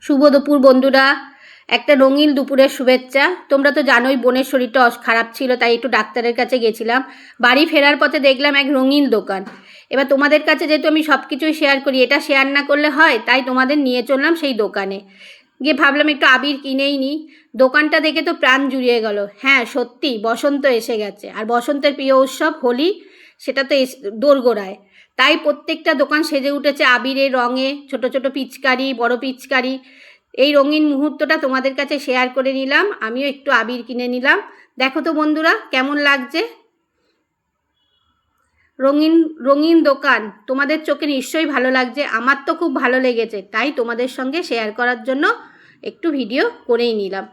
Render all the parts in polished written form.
শুভ দুপুর বন্ধুরা, একটা রঙিন দুপুরের শুভেচ্ছা। তোমরা তো জানোই বোনের শরীরটা খারাপ ছিল, তাই একটু ডাক্তারের কাছে গেছিলাম। বাড়ি ফেরার পথে দেখলাম এক রঙিন দোকান। এবার তোমাদের কাছে যেহেতু আমি সব কিছুই শেয়ার করি, এটা শেয়ার না করলে হয়, তাই তোমাদের নিয়ে চললাম সেই দোকানে। গিয়ে ভাবলাম একটু আবির কিনেই নিই। দোকানটা দেখে তো প্রাণ জুড়িয়ে গেল। হ্যাঁ সত্যি বসন্ত এসে গেছে, আর বসন্তের প্রিয় উৎসব হোলি, সেটা তো দোরগোড়ায়। তাই প্রত্যেকটা দোকান সেজে উঠেছে আবিরের রঙে, ছোট ছোট পিচকারি, বড় পিচকারি। এই রঙিন মুহূর্তটা তোমাদের কাছে শেয়ার করে নিলাম। আমিও একটু আবির কিনে নিলাম। দেখো তো বন্ধুরা কেমন লাগছে। রঙিন রঙিন দোকান, তোমাদের চোখে নিশ্চয়ই ভালো লাগছে। আমার তো খুব ভালো লেগেছে, তাই তোমাদের সঙ্গে শেয়ার করার জন্য একটু ভিডিও করেই নিলাম।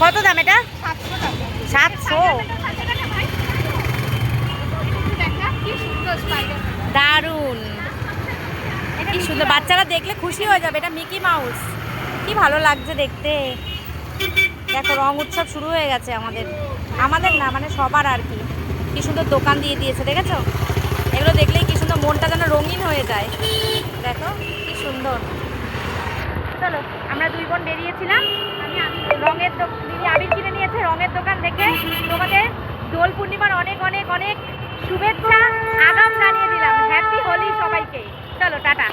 কত দাম এটা? 700। দারুণ, কি সুন্দর, বাচ্চারা দেখলে খুশি হয়ে যাবে। এটা মিকি মাউস, কি ভালো লাগছে দেখতে। দেখো রং উৎসব শুরু হয়ে গেছে আমাদের না মানে সবার আর কি। কি সুন্দর দোকান দিয়ে দিয়েছে, দেখেছো? এগুলো দেখলেই কি সুন্দর, মনটা যেন রঙিন হয়ে যায়। দেখো কি সুন্দর। চলো, আমরা দুই বোন বেরিয়েছিলাম। আমি রঙের দিদি আবির কিনে নিয়েছে রঙের দোকান দেখে। তোমাদের দোল পূর্ণিমার অনেক অনেক অনেক শুভেচ্ছা আগাম জানিয়ে দিলাম। হ্যাপি হোলি সবাইকে। চলো টাটা।